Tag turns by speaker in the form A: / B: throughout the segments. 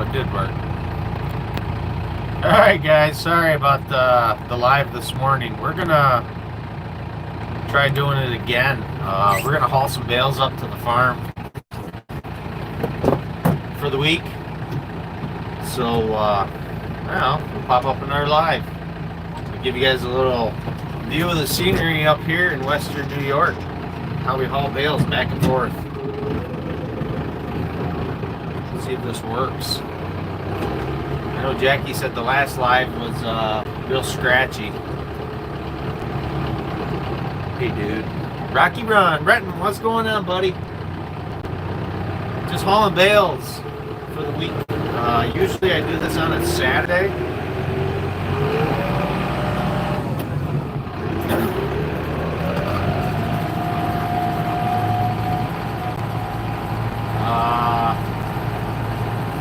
A: it did work. Alright guys, sorry about the live this morning. We're gonna try doing it again. We're gonna haul some bales up to the farm for the week. So, well, we'll pop up another live. We'll give you guys a little view of the scenery up here in western New York. How we haul bales back and forth. Let's see if this works. I know Jackie said the last live was real scratchy. Hey dude. Rocky Run. Renton, what's going on, buddy? Just hauling bales for the week. Usually I do this on a Saturday.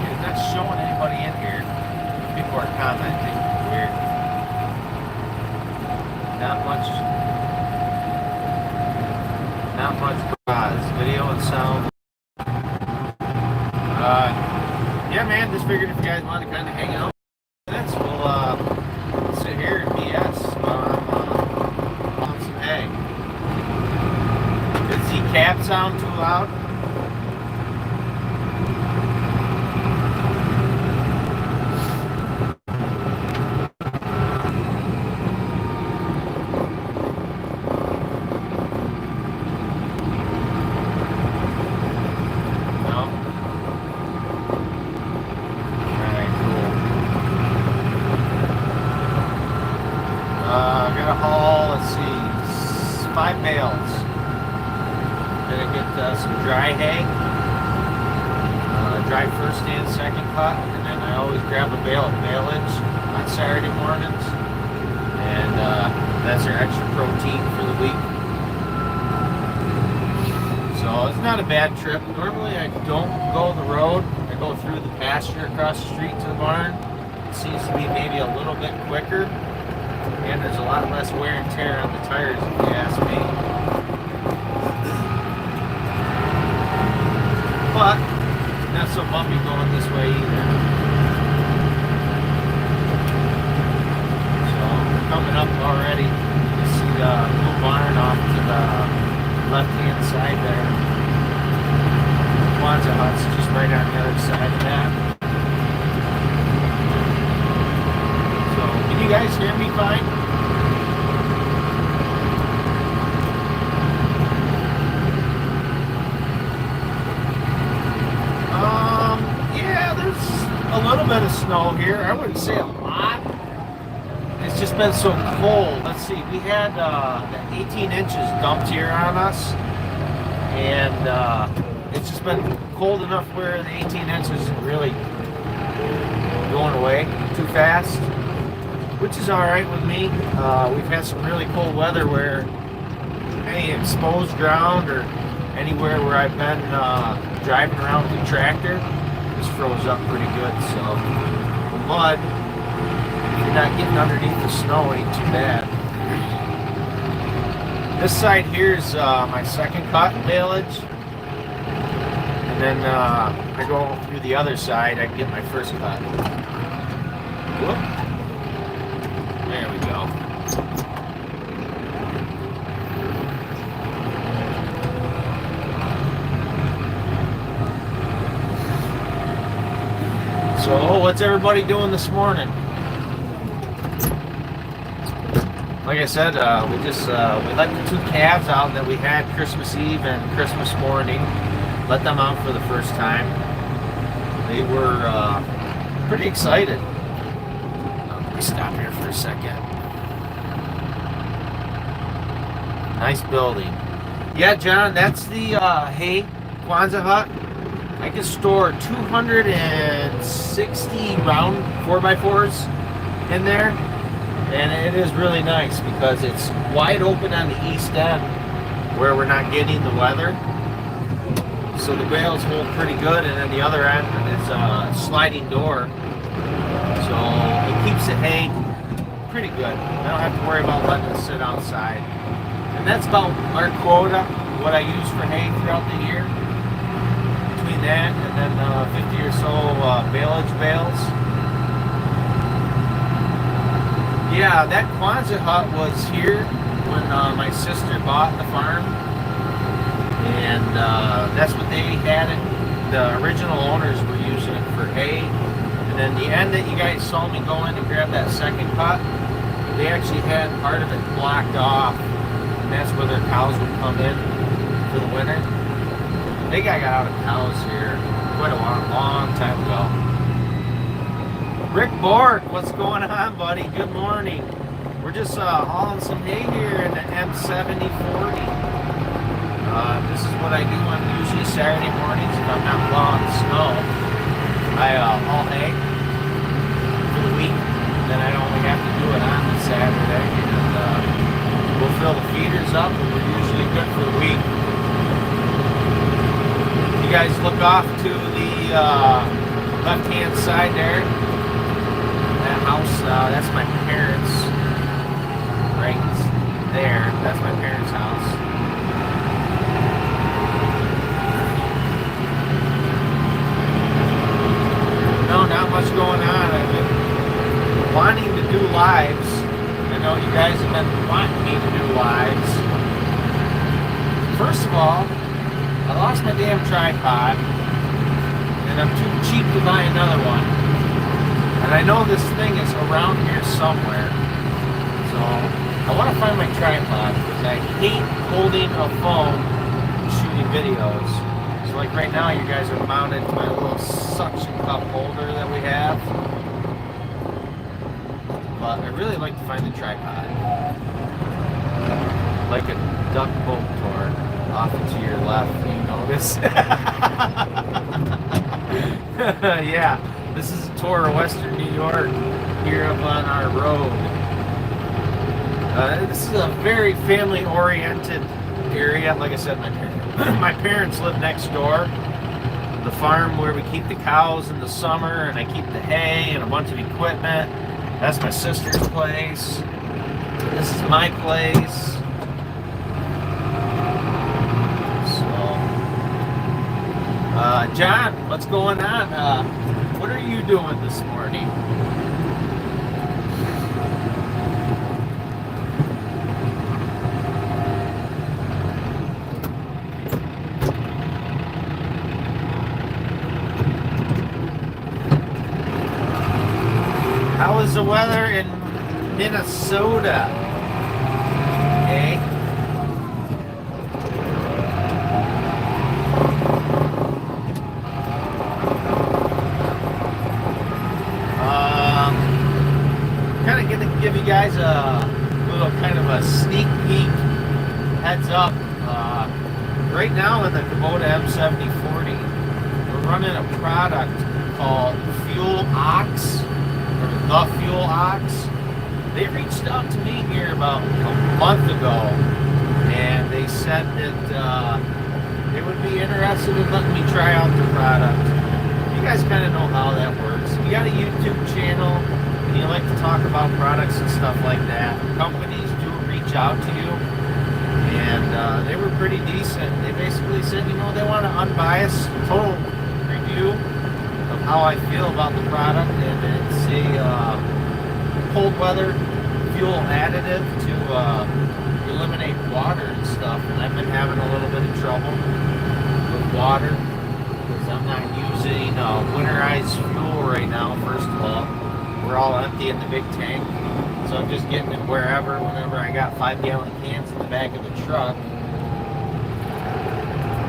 A: It's not showing anybody in here. People are commenting. Weird. Not much buzz. Video and sound. Yeah, man. Just figured if you guys want to kind of hang out, we'll sit here and BS on some hay. Does the cab sound too loud? Some dry hay, dry first and second cut, and then I always grab a bale of baleage on Saturday mornings, and that's our extra protein for the week. So it's not a bad trip. Normally I don't go the road. I go through the pasture across the street to the barn. It seems to be maybe a little bit quicker, and there's a lot less wear and tear on the tires if you ask me. But not so bumpy going this way either. So coming up already. You see the little barn off to the left-hand side there. Kwanzaa hut's just right on the other side of that. So can you guys hear me fine? A little bit of snow here. I wouldn't say a lot. It's just been so cold. Let's see. We had 18 inches dumped here on us, and it's just been cold enough where the 18 inches isn't really going away too fast, which is all right with me. We've had some really cold weather where any exposed ground or anywhere where I've been driving around with the tractor froze up pretty good, so the mud, if you're not getting underneath the snow, ain't too bad. This side here is my second cut baleage, and then I go through the other side, I can get my first cut. Whoop. There we go. So, what's everybody doing this morning? Like I said, we let the two calves out that we had Christmas Eve and Christmas morning. Let them out for the first time. They were pretty excited. Let me stop here for a second. Nice building. Yeah, John, that's the hay Kwanzaa hut. I can store 260 round 4x4s in there, and it is really nice because it's wide open on the east end where we're not getting the weather. So the bales hold pretty good, and then the other end is a sliding door. So it keeps the hay pretty good. I don't have to worry about letting it sit outside. And that's about our quota, what I use for hay throughout the year. Between that and then 50 or so baleage bales. Yeah, that Quonset hut was here when my sister bought the farm, and that's what they had it. The original owners were using it for hay, and then the end that you guys saw me go in and grab that second hut, they actually had part of it blocked off, and that's where their cows would come in for the winter. They got out of cows here quite a long time ago. Rick Bork, what's going on, buddy? Good morning. We're just hauling some hay here in the M7040. This is what I do on usually Saturday mornings if I'm not plowing snow. I haul hay for the week, then I only have to do it on the Saturday, and we'll fill the feeders up, and we're usually good for the week. You guys look off to the left-hand side there. That house, that's my parents' right there. That's my parents' house. No, not much going on. I've been wanting to do lives. I know you guys have been wanting me to do lives. First of all, I lost my damn tripod, and I'm too cheap to buy another one. And I know this thing is around here somewhere, so I want to find my tripod because I hate holding a phone and shooting videos. So like right now, you guys are mounted to my little suction cup holder that we have. But I really like to find the tripod. Like a duck boat tour off to your left, you notice? Yeah. This is a tour of Western New York here up on our road. This is a very family-oriented area. Like I said, my parents live next door. The farm where we keep the cows in the summer, and I keep the hay and a bunch of equipment. That's my sister's place. This is my place. So, John, what's going on? What are you doing this morning? How is the weather in Minnesota? Okay. Give you guys a little kind of a sneak peek, heads up. Right now in the Kubota M7040, we're running a product called Fuel Ox, or the Fuel Ox. They reached out to me here about a month ago, and they said that they would be interested in letting me try out the product. You guys kind of know how that works. You got a YouTube channel, and you like to talk about products and stuff like that. Companies do reach out to you, and they were pretty decent. They basically said, you know, they want an unbiased, total review of how I feel about the product, and it's a cold weather fuel additive to eliminate water and stuff. And I've been having a little bit of trouble with water because I'm not using winterized fuel right now. First of all, we're all empty in the big tank, so I'm just getting it wherever, whenever I got 5-gallon cans in the back of the truck.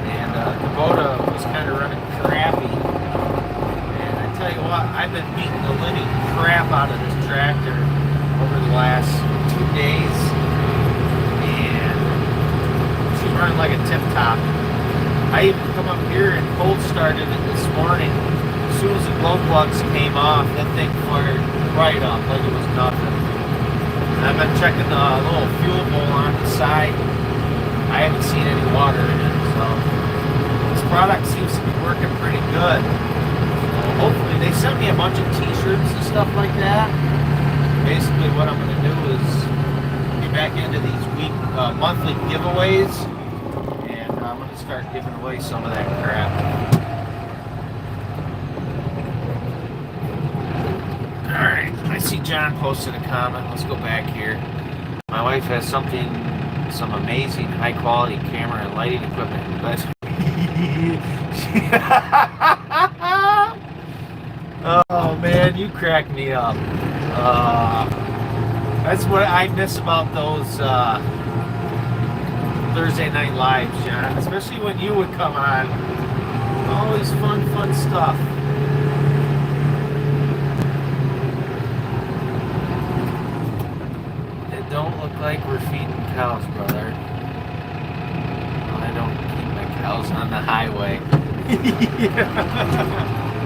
A: And Kubota was kind of running crappy. And I tell you what, I've been beating the living crap out of this tractor over the last 2 days, and she's running like a tip top. I even come up here and cold started it this morning. As soon as the glow plugs came off, that thing fired right up like it was nothing. And I've been checking the little fuel bowl on the side. I haven't seen any water in it, so this product seems to be working pretty good. So hopefully, they sent me a bunch of t-shirts and stuff like that. Basically, what I'm going to do is get back into these monthly giveaways, and I'm going to start giving away some of that crap. John posted a comment. Let's go back here. My wife has some amazing high quality camera and lighting equipment, but oh man, you crack me up. That's what I miss about those Thursday night lives, John. Especially when you would come on. Always fun stuff. It don't look like we're feeding cows, brother. I don't keep my cows on the highway.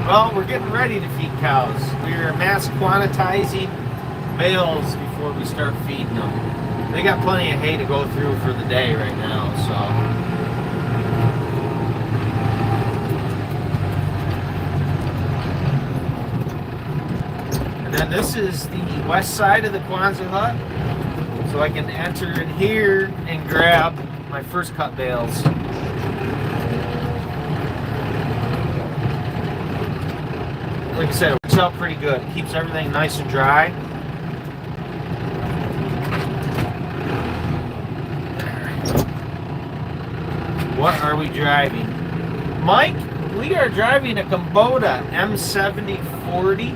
A: Well, we're getting ready to feed cows. We're mass quantizing bales before we start feeding them. They got plenty of hay to go through for the day right now, so. And then this is the west side of the Quonset hut, so I can enter in here and grab my first cut bales. Like I said, it works out pretty good. It keeps everything nice and dry. What are we driving? Mike, we are driving a Kubota M7040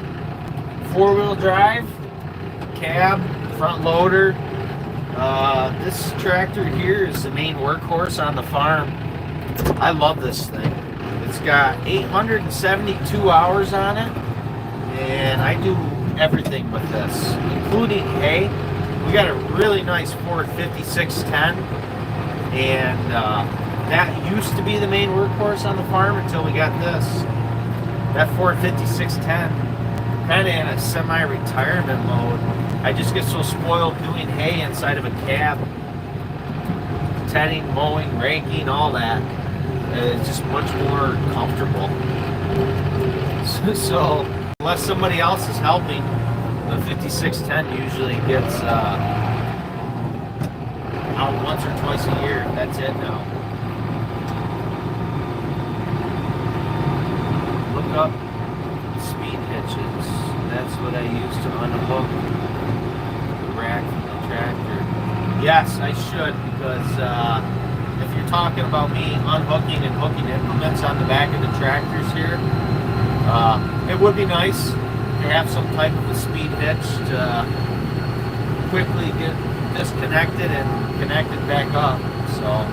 A: four-wheel drive, cab, front loader. This tractor here is the main workhorse on the farm. I love this thing. It's got 872 hours on it, and I do everything with this, including hay. We got a really nice Ford 5610, and that used to be the main workhorse on the farm until we got this. That Ford 5610, kind of in a semi-retirement mode. I just get so spoiled doing hay inside of a cab, tending, mowing, raking, all that. It's just much more comfortable. So unless somebody else is helping, the 5610 usually gets out once or twice a year. That's it now. Look up speed hitches. That's what I use to unhook the rack from the tractor. Yes, I should, because if you're talking about me unhooking and hooking implements on the back of the tractors here, it would be nice to have some type of a speed hitch to quickly get disconnected and connected back up. So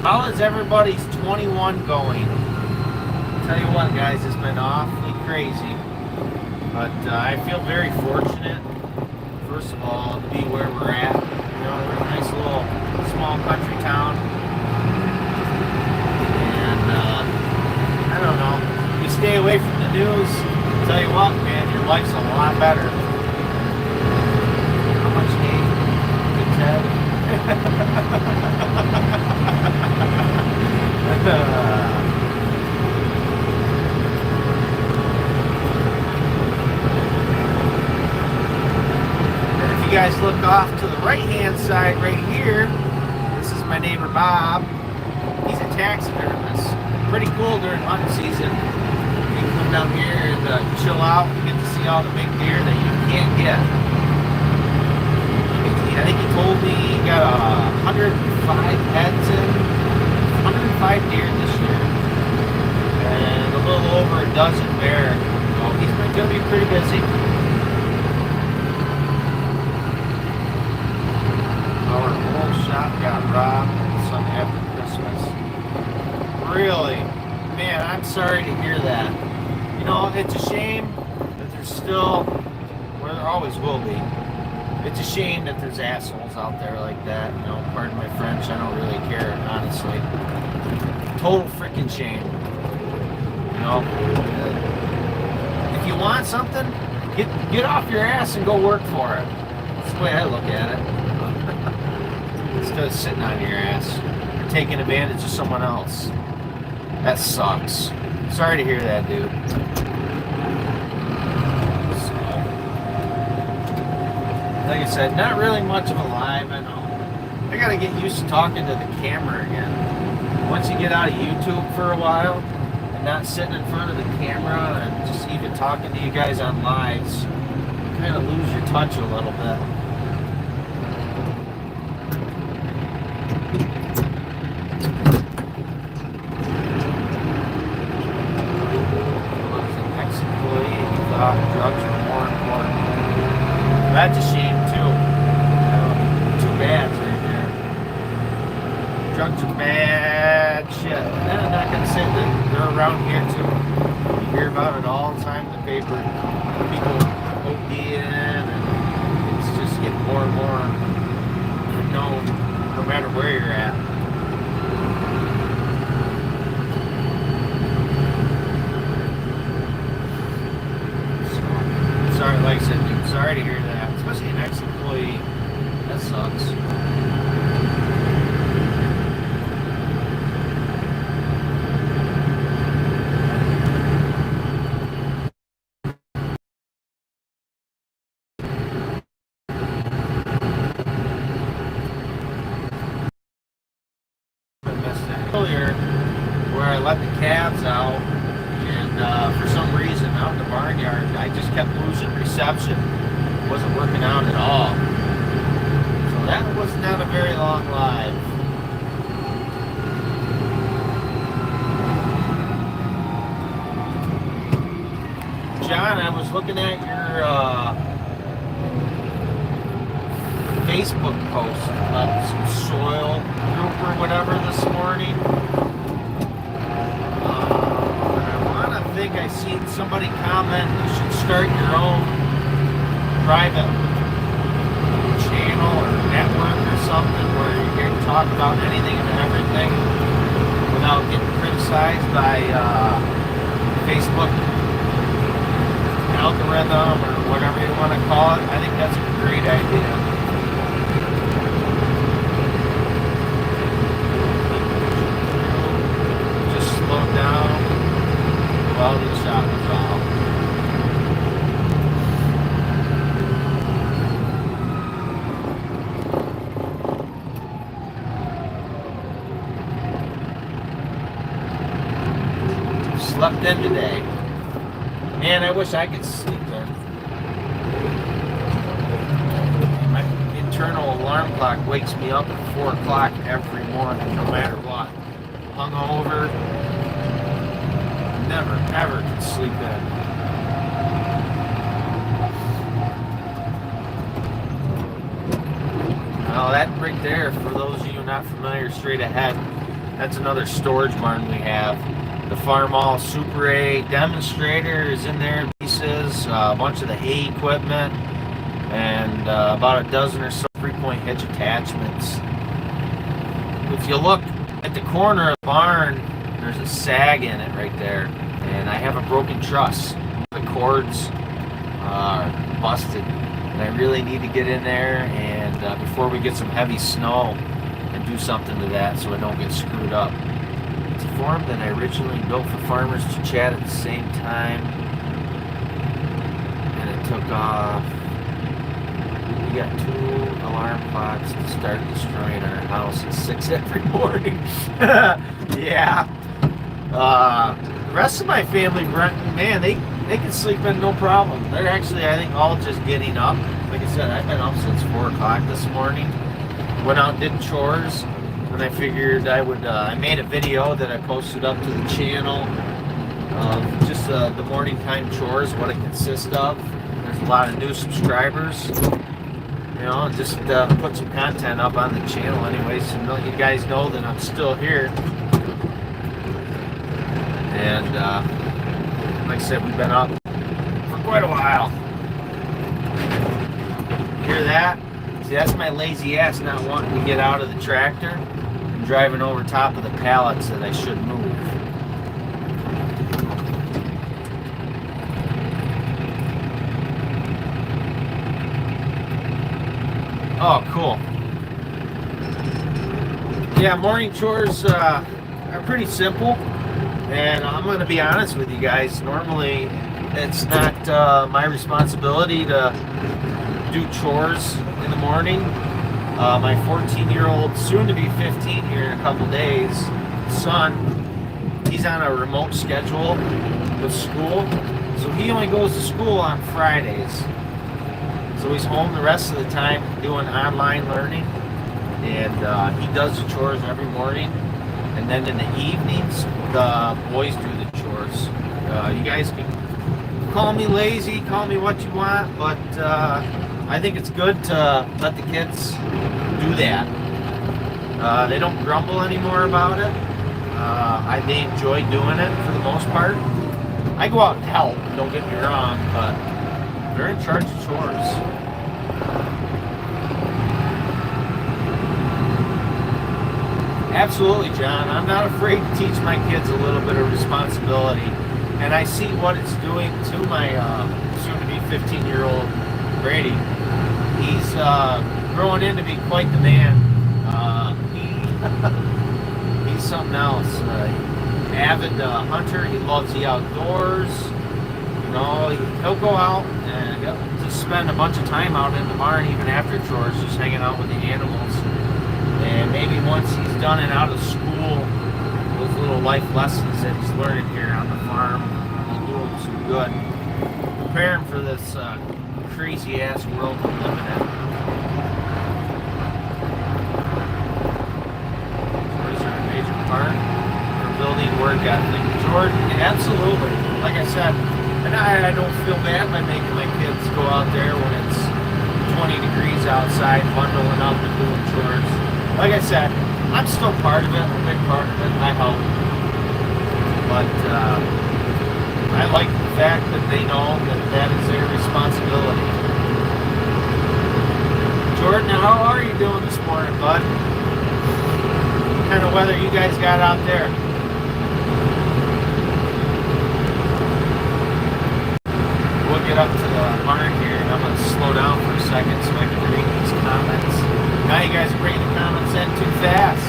A: how is everybody's 21 going? Tell you what, guys, it's been awfully crazy, but I feel very fortunate, first of all, to be where we're at. You know, we're a nice little small country town, and I don't know, you stay away from the news, I'll tell you what, man, your life's a lot better. How much hate? Good Ted? And if you guys look off to the right hand side right here, this is my neighbor Bob. He's a taxidermist. Pretty cool during hunting season. You can come down here and chill out and get to see all the big deer that you can't get. I think he told me he got 105 heads in, 105 deer this year, and a little over a dozen bear. So he's going to be pretty busy. Our whole shop got robbed Sunday after Christmas. Really? Man, I'm sorry to hear that. You know, it's a shame that there's still, well, there always will be. It's a shame that there's assholes out there like that. You know, pardon my French, I don't really care, honestly. Total freaking shame. You know, if you want something, get off your ass and go work for it. That's the way I look at it. Instead of sitting on your ass or taking advantage of someone else. That sucks. Sorry to hear that, dude. Like I said, not really much of a live, I know. I gotta get used to talking to the camera again. Once you get out of YouTube for a while, and not sitting in front of the camera and just even talking to you guys on lives, you kind of lose your touch a little bit. Drugs are more important. That's a shame too. Two bads right there. Drugs are bad shit. And I'm not gonna say that they're around here too. You hear about it all the time in the paper. People ODing, and it's just getting more and more known, no matter where you're at. Sorry, like I said, dude, sorry to hear that. Especially an ex-employee. That sucks. I missed that earlier where I let the calves out, and for some reason out in the barnyard, I just kept losing reception. It wasn't working out at all. So that was not a very long live. John, I was looking at your Facebook post about some soil group or whatever this morning. I think I seen somebody comment you should start your own private channel or network or something where you can talk about anything and everything without getting criticized by Facebook algorithm or whatever you want to call it. I think that's a great idea. Just slow down. Well, the shot was off. Slept in today. Man, I wish I could sleep in. My internal alarm clock wakes me up at 4 o'clock every morning, no matter what. Hungover. Never, ever can sleep in. Now that right there, for those of you not familiar, straight ahead, that's another storage barn we have. The Farmall Super A demonstrator is in there in pieces, a bunch of the hay equipment, and about a dozen or so 3-point hitch attachments. If you look at the corner of the barn, there's a sag in it right there, and I have a broken truss. The cords are busted, and I really need to get in there and before we get some heavy snow and do something to that so I don't get screwed up. It's a farm that I originally built for farmers to chat at the same time, and it took off. We got 2 alarm clocks to start destroying our house at 6 every morning. Yeah. The rest of my family, man, they can sleep in no problem. They're actually, I think, all just getting up. Like I said, I've been up since 4 o'clock this morning. Went out and did chores, and I figured I would, I made a video that I posted up to the channel of just the morning time chores, what it consists of. There's a lot of new subscribers. You know, just put some content up on the channel anyway, so you guys know that I'm still here. And like I said, we've been up for quite a while. Hear that? See, that's my lazy ass not wanting to get out of the tractor and driving over top of the pallets that I should move. Oh, cool. Yeah, morning chores are pretty simple, and I'm going to be honest with you guys. Normally, it's not my responsibility to do chores in the morning. My 14-year-old, soon to be 15 here in a couple days, son he's on a remote schedule with school, so he only goes to school on Fridays. So he's home the rest of the time doing online learning, and he does the chores every morning. And then in the evenings, the boys do the chores. You guys can call me lazy, call me what you want, but I think it's good to let the kids do that. They don't grumble anymore about it. They enjoy doing it for the most part. I go out and help, don't get me wrong, but they're in charge of chores. Absolutely, John. I'm not afraid to teach my kids a little bit of responsibility. And I see what it's doing to my soon-to-be 15-year-old Brady. He's growing in to be quite the man. He's something else. Avid hunter. He loves the outdoors. You know, he'll go out and he'll just spend a bunch of time out in the barn, even after chores, just hanging out with the animals. And maybe once he's done and out of school, those little life lessons that he's learning here on the farm will do him some good. Prepare him for this crazy-ass world we're living in. Chores are a major part for building work ethic. Jordan, absolutely. Like I said, and I don't feel bad by making my kids go out there when it's 20 degrees outside, bundling up and doing chores. Like I said, I'm still part of it, a big part of it, I hope. But I like the fact that they know that that is their responsibility. Jordan, how are you doing this morning, bud? What kind of weather you guys got out there? We'll get up to the barn here, and I'm going to slow down for a second so I can read these comments. Now you guys are bringing the comments in too fast.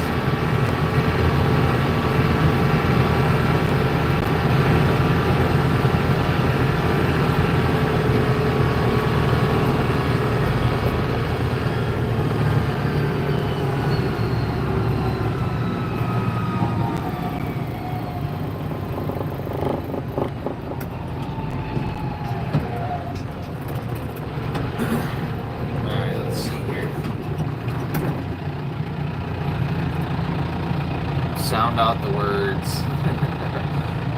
A: Sound out the words.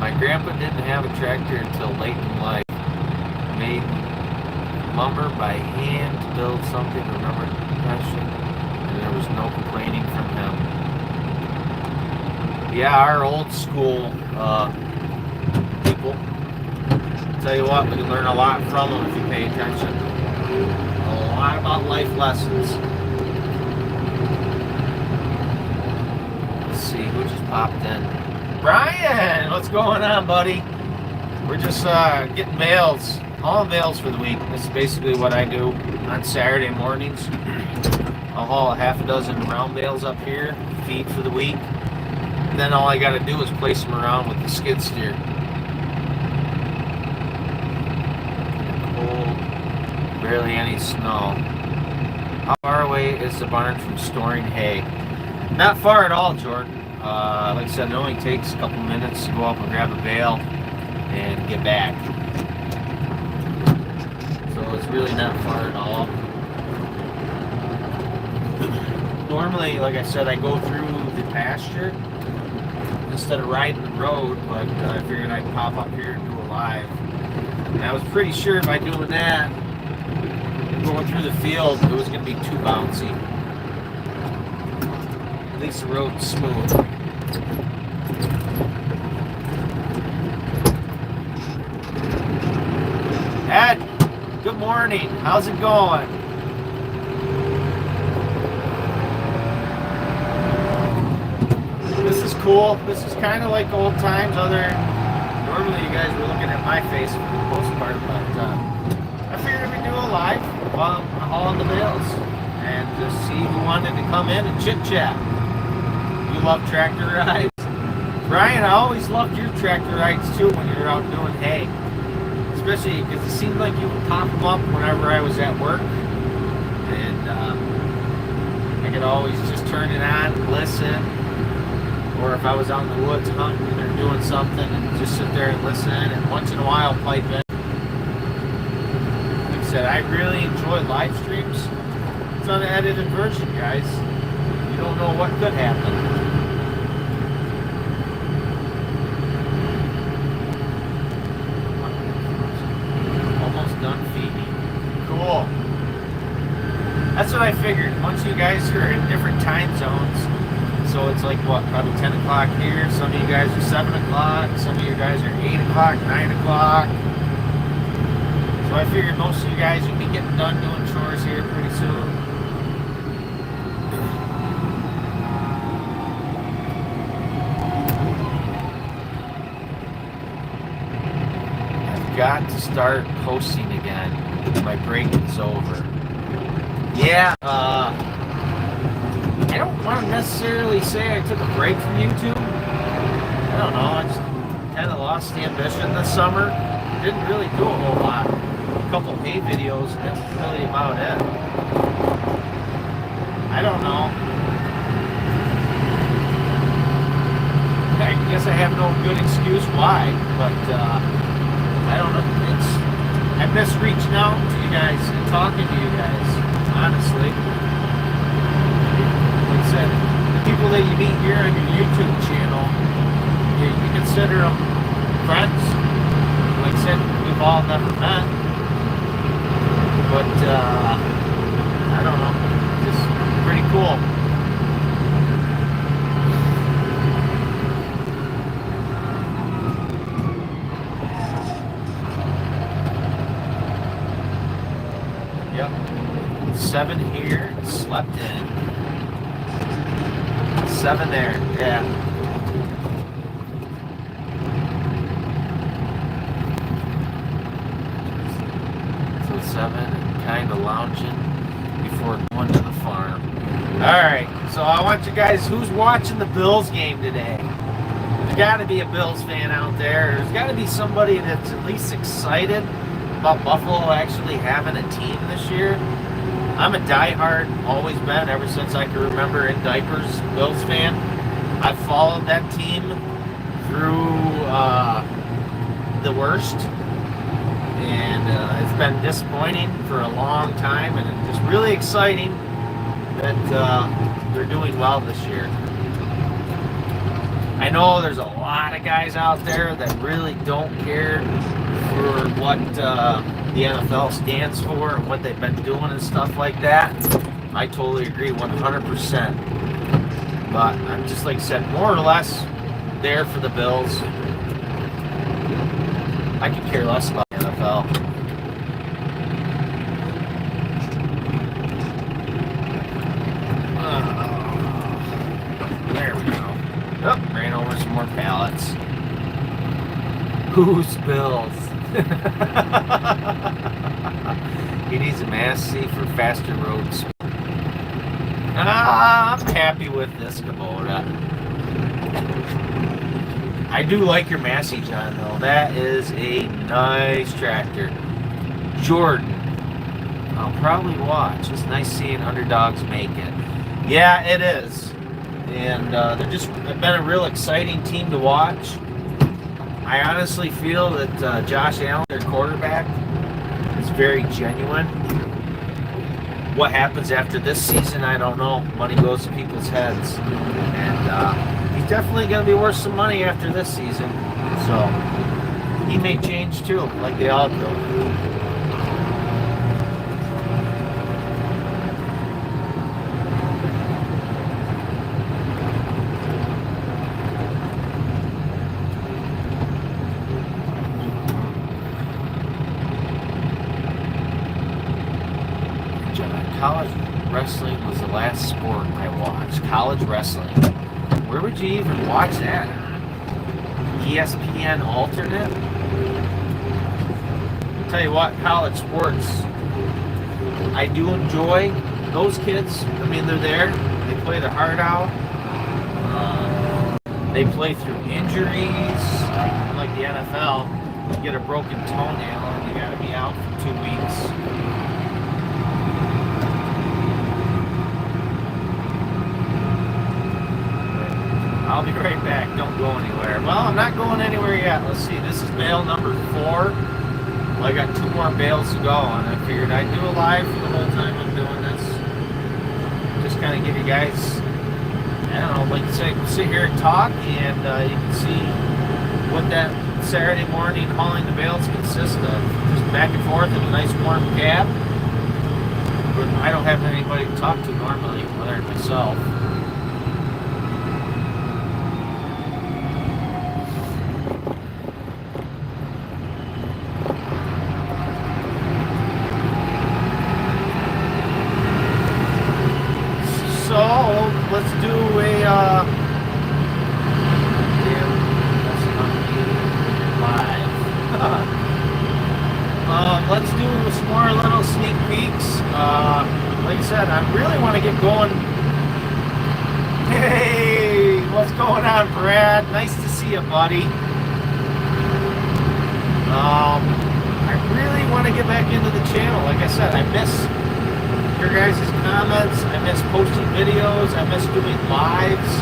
A: My grandpa didn't have a tractor until late in life. Made lumber by hand to build something, remember the profession, and there was no complaining from him. Yeah, our old school people, tell you what, we can learn a lot from them if you pay attention. A lot about life lessons. See who just popped in. Brian, what's going on, buddy? We're just getting bales, hauling bales for the week. This is basically what I do on Saturday mornings. I'll haul a half a dozen round bales up here, feed for the week. And then all I got to do is place them around with the skid steer. Cold, barely any snow. How far away is the barn from storing hay? Not far at all, Jordan. Like I said, it only takes a couple minutes to go up and grab a bale and get back. So it's really not far at all. Normally, like I said, I go through the pasture instead of riding the road, but I figured I'd pop up here and do a live. And I was pretty sure by doing that, going through the field, it was going to be too bouncy. At least the road's smooth. Ed, good morning. How's it going? This is cool. This is kind of like old times. Normally you guys were looking at my face for the most part, but I figured we'd do a live while I'm hauling the bales and just see who wanted to come in and chit chat. You love tractor rides? Brian, I always loved your tractor rides too when you were out doing hay. Especially because it seemed like you would pop them up whenever I was at work. And I could always just turn it on and listen or if I was out in the woods hunting or doing something, and just sit there and listen, and once in a while pipe in. Like I said, I really enjoy live streams. It's an unedited version, guys. You don't know what could happen. Almost done feeding. Cool. That's what I figured. Once you guys are in different time zones, so it's like what, probably 10 o'clock here. Some of you guys are 7 o'clock. Some of you guys are 8 o'clock, 9 o'clock. So I figured most of you guys would be getting done doing chores here pretty soon. I've got to start posting again. My break is over. Yeah, I don't want to necessarily say I took a break from YouTube. I don't know, I just kind of lost the ambition this summer. Didn't really do a whole lot. A couple hay videos, and that's really about it. I don't know. I guess I have no good excuse why, but I don't know. I miss reaching out to you guys and talking to you guys, honestly. Like I said, the people that you meet here on your YouTube channel, you consider them friends. Like I said, we've all never met. But, I don't know, just pretty cool. Yep. 7 here, slept in. 7 there, yeah. So 7. Kind of lounging before going to the farm. Alright, so I want you guys, who's watching the Bills game today? There's got to be a Bills fan out there. There's got to be somebody that's at least excited about Buffalo actually having a team this year. I'm a diehard, always been, ever since I can remember in diapers, Bills fan. I've followed that team through the worst. And it's been disappointing for a long time, and it's just really exciting that they're doing well this year. I know there's a lot of guys out there that really don't care for what the NFL stands for and what they've been doing and stuff like that. I totally agree 100%. But I'm just, like I said, more or less there for the Bills. I could care less about NFL. There we go. Oh, ran over some more pallets. Who's Bills? He needs a Massey for faster roads. I'm happy with this Kubota. I do like your Massey, John, though. That is a nice tractor. Jordan, I'll probably watch. It's nice seeing underdogs make it. Yeah, it is. And they've been a real exciting team to watch. I honestly feel that Josh Allen, their quarterback, is very genuine. What happens after this season, I don't know. Money goes to people's heads. And he's definitely going to be worth some money after this season. So he may change too, like they all do. College wrestling was the last sport I watched. College wrestling. Where would you even watch that? ESPN alternate? I'll tell you what, college sports, I do enjoy those kids. I mean, they're there. They play their heart out. They play through injuries. Like the NFL, you get a broken toenail and you got to be out for 2 weeks. I'll be right back. Don't go anywhere. Well, I'm not going anywhere yet. Let's see. This is bale number 4. Well, I got 2 more bales to go, and I figured I'd do a live for the whole time I'm doing this. Just kind of give you guys, I don't know, like I say, sit here and talk, and you can see what that Saturday morning hauling the bales consists of. Just back and forth in a nice warm cab. But I don't have anybody to talk to normally, other than myself. So let's do a that's not live. Let's do some more little sneak peeks. Like I said, I really want to get going. Hey, what's going on, Brad? Nice to see you, buddy. I really want to get back into the channel. Like I said, I miss your guys' comments. I miss posting videos. I miss doing lives.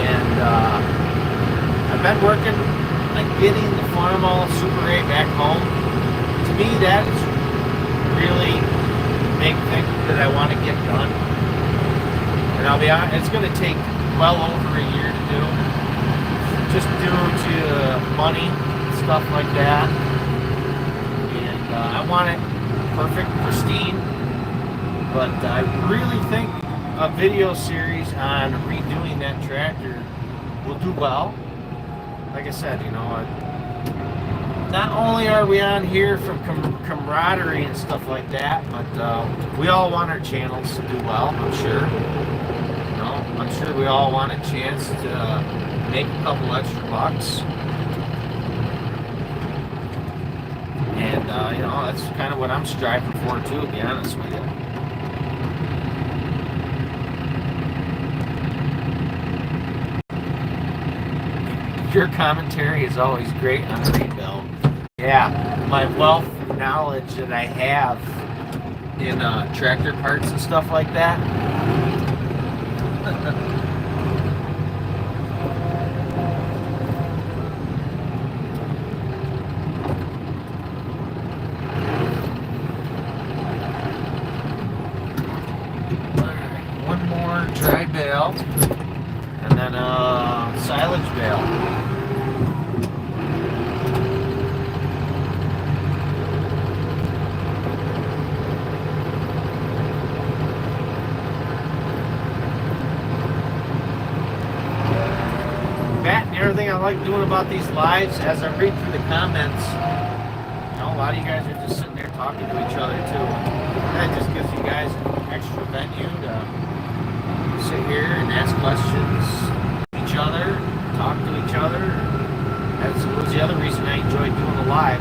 A: And I've been working on getting the Farmall Super 8 back home. To me, that is really a big thing that I want to get done. And I'll be honest, it's going to take well over a year to do. Just due to money, stuff like that. And I want it perfect, pristine. But I really think a video series on redoing that tractor will do well. Like I said, you know, not only are we on here from camaraderie and stuff like that, but we all want our channels to do well, I'm sure. You know, I'm sure we all want a chance to make a couple extra bucks. And, you know, that's kind of what I'm striving for, too, to be honest with you. Your commentary is always great on the rebuild. Yeah, my wealth of knowledge that I have in tractor parts and stuff like that. Alright, one more dry bale, and then silage bale. Everything I like doing about these lives, as I read through the comments, you know, a lot of you guys are just sitting there talking to each other too. That just gives you guys an extra venue to sit here and ask questions to each other, talk to each other. That was the other reason I enjoyed doing the live,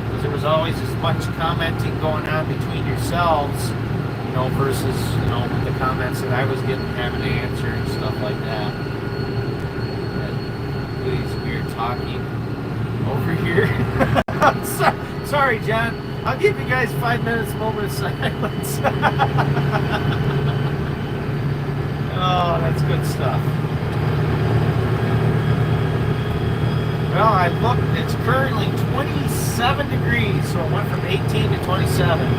A: because there was always as much commenting going on between yourselves, you know, versus, you know, the comments that I was getting, having to answer and stuff like that. Weird talking over here. Sorry, John. I'll give you guys 5 minutes moment of silence. Oh, that's good stuff. Well, I looked. It's currently 27 degrees, so it went from 18 to 27.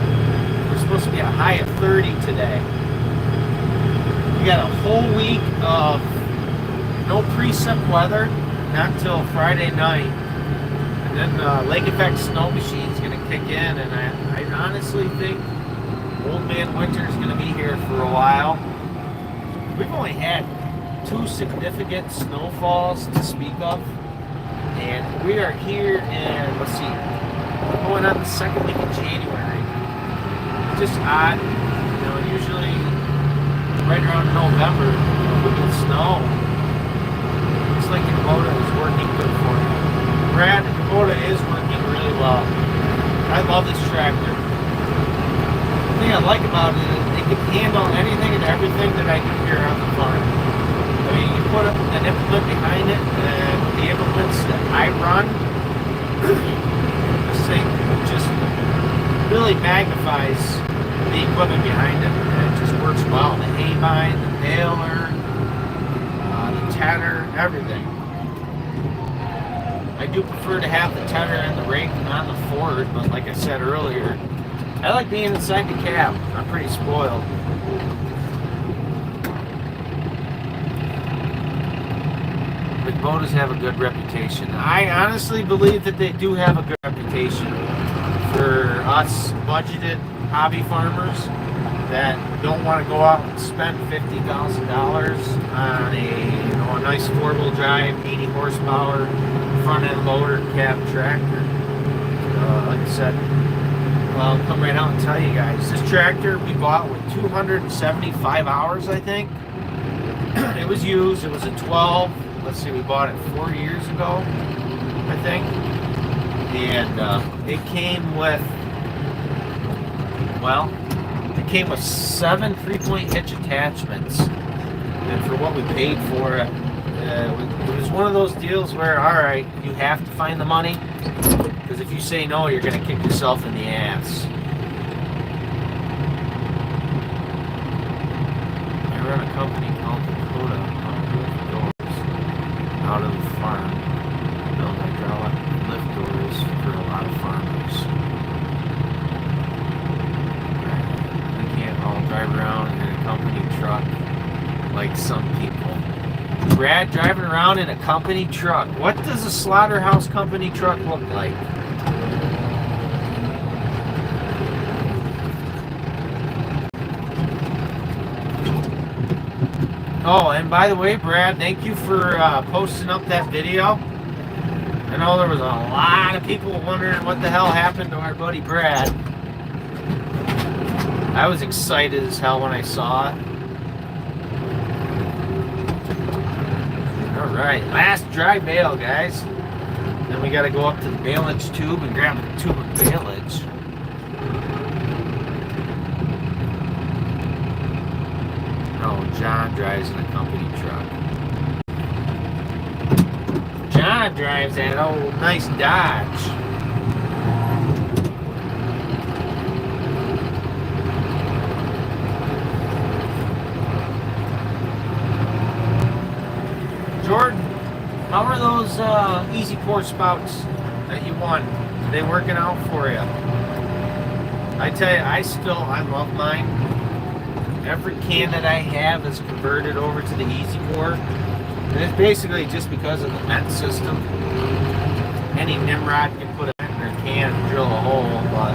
A: We're supposed to be a high of 30 today. We got a whole week of no precip weather. Not until Friday night, and then the lake effect snow machine is going to kick in, and I honestly think Old Man Winter is going to be here for a while. We've only had 2 significant snowfalls to speak of, and we are here in, let's see, we're going on the 2nd week of January. It's just odd, you know, usually right around November we get snow. Looks like the Kubota is working good for you. Brad, the Kubota is working really well. I love this tractor. The thing I like about it is it can handle anything and everything that I do here on the farm. I mean, you put an implement behind it, and the implements that I run, this thing just really magnifies the equipment behind it, and it just works well. The hay bind, the baler, the tedder, everything. I do prefer to have the tedder and the rake on the Ford, but like I said earlier, I like being inside the cab. I'm pretty spoiled. Kubotas have a good reputation. I honestly believe that they do have a good reputation for us budgeted hobby farmers that don't want to go out and spend $50,000 on a nice four-wheel drive, 80 horsepower, front-end loader cab tractor. Like I said, well, I'll come right out and tell you guys. This tractor we bought with 275 hours, I think. It was used. It was a 12. Let's see, we bought it 4 years ago, I think. And it came with, well, it came with 7 3-point hitch attachments. And for what we paid for it, it was one of those deals where, all right, you have to find the money, because if you say no, you're going to kick yourself in the ass. I run a company called Dakota out of the farm. Build hydraulic lift doors for a lot of farmers. We can't all drive around in a company truck like some people. Brad driving around in a company truck. What does a slaughterhouse company truck look like? Oh, and by the way, Brad, thank you for posting up that video. I know there was a lot of people wondering what the hell happened to our buddy Brad. I was excited as hell when I saw it. Alright, last dry bale, guys. Then we got to go up to the baleage tube and grab a tube of baleage. Oh, John drives in a company truck. John drives that old nice Dodge. Jordan, how are those easy pour spouts that you won? Are they working out for you? I tell you, I love mine. Every can that I have is converted over to the Easy Pour. And it's basically just because of the vent system. Any Nimrod can put a vent in their can and drill a hole, but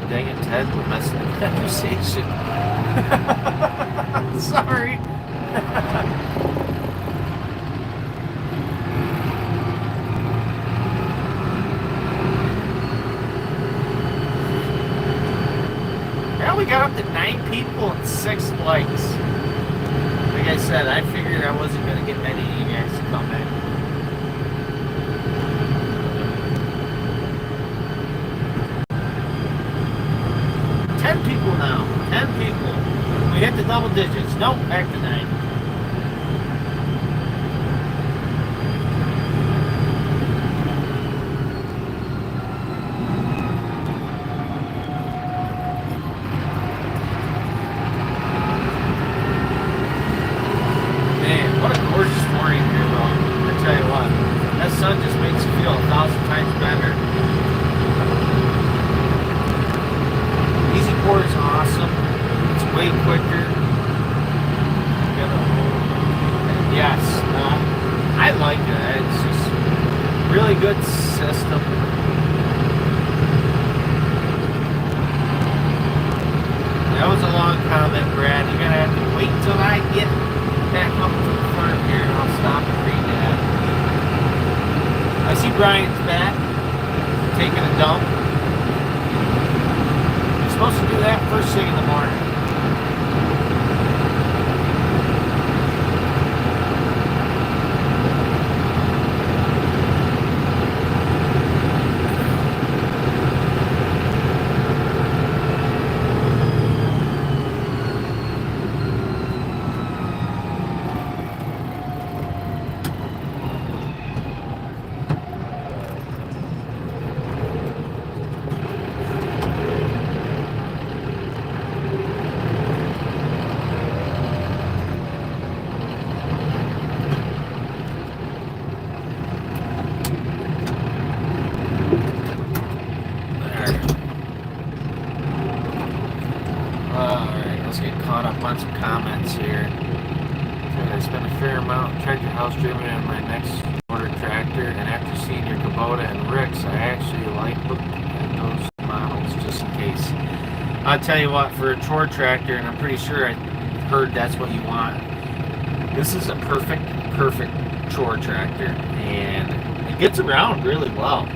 A: dang it, Ted, we're messing up the conversation. Sorry. Well, we got up to 9 people and 6 likes. Like I said, I figured I wasn't going to get many of you guys to come in. People now. 10 people. We hit the double digits. Nope, back to 9. Man, what a gorgeous morning here, though. I tell you what, that sun just makes you feel 1,000 times better. Easy Pour is awesome. It's way quicker. Yes, I like it. It's just really good system. That was a long comment, Brad. You're gonna have to wait till I get back up to the front here, and I'll stop and read that. I see Brian's back, taking a dump. Supposed to do that first thing in the morning. comments here. I spent a fair amount of tractor house driven on my next order tractor, and after seeing your Kubota and Rick's, I actually like looking at those models just in case. I'll tell you what, for a chore tractor, and I'm pretty sure I heard that's what you want, this is a perfect chore tractor, and it gets around really well.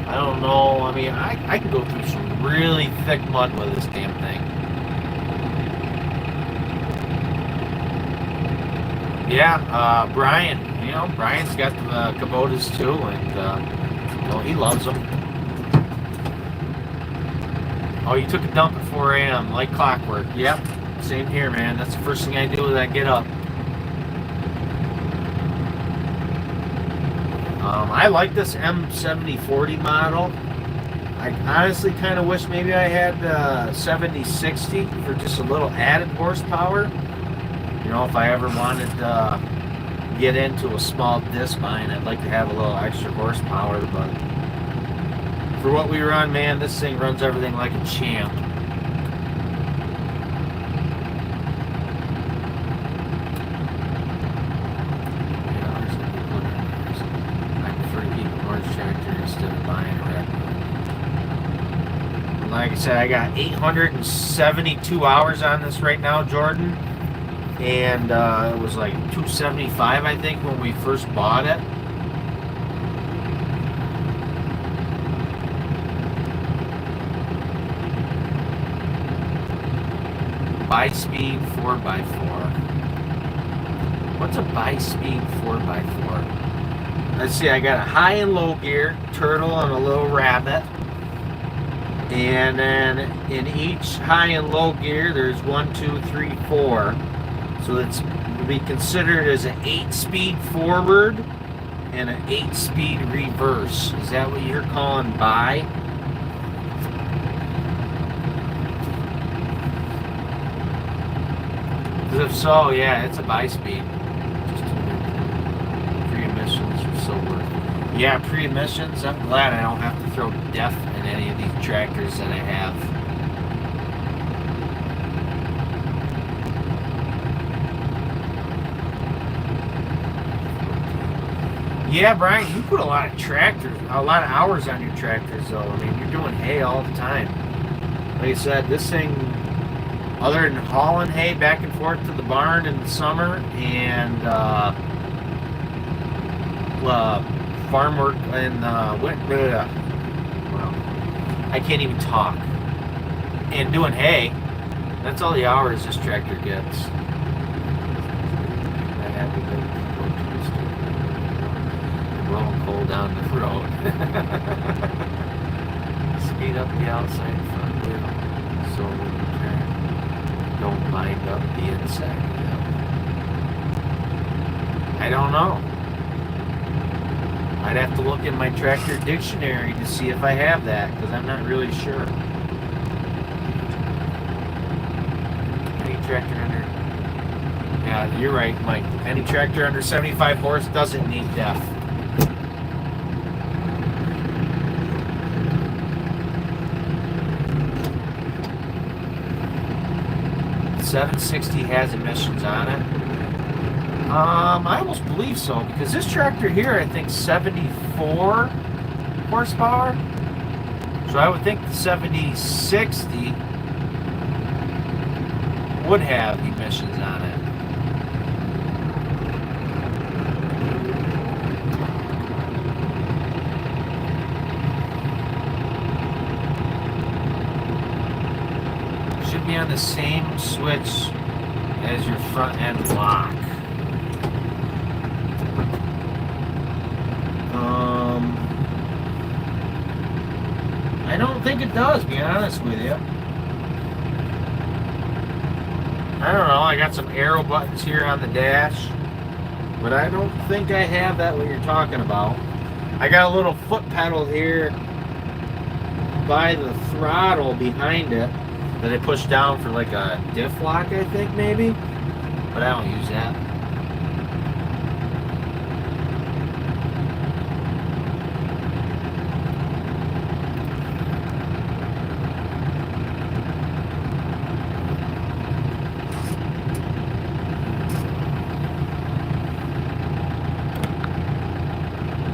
A: I don't know, I mean, I can go through some really thick mud with this damn thing. Yeah, Brian, you know, Brian's got the Kubotas too, and, you know, he loves them. Oh, you took a dump at 4 a.m. like clockwork. Yep, same here, man. That's the first thing I do when I get up. I like this M7040 model. I honestly kind of wish maybe I had 7060 for just a little added horsepower. You know, if I ever wanted to get into a small disc mine, I'd like to have a little extra horsepower, but for what we run, man, this thing runs everything like a champ. I prefer to keep a large tractor instead of buying a red one. Like I said, I got 872 hours on this right now, Jordan. And it was like 275, I think, when we first bought it. Bi-speed 4x4. What's a bi-speed 4x4? Let's see, I got a high and low gear, turtle, and a little rabbit. And then in each high and low gear, there's 1, 2, 3, 4. So it's will be considered as an 8-speed forward and an 8-speed reverse. Is that what you're calling bi? Because if so, yeah, it's a bi-speed. Pre-emissions are so worth it. Yeah, pre-emissions, I'm glad I don't have to throw DEF in any of these tractors that I have. Yeah, Brian, you put a lot of hours on your tractors, though. I mean, you're doing hay all the time. Like I said, this thing, other than hauling hay back and forth to the barn in the summer and farm work in winter, well, I can't even talk. And doing hay, that's all the hours this tractor gets. Blowing coal down the road. Speed up the outside front wheel so when you turn, don't bind up the inside wheel. I don't know. I'd have to look in my tractor dictionary to see if I have that, because I'm not really sure. Any tractor under... Yeah, you're right, Mike. Any tractor under 75 horse doesn't need DEF. 760 has emissions on it. I almost believe so, because this tractor here, I think 74 horsepower. So I would think the 7060 would have emissions on it. Should be on the same switch as your front end lock. I don't think it does, to be honest with you. I don't know, I got some arrow buttons here on the dash, but I don't think I have that what you're talking about. I got a little foot pedal here by the throttle behind it that I push down for like a diff lock, I think, maybe, but I don't use that.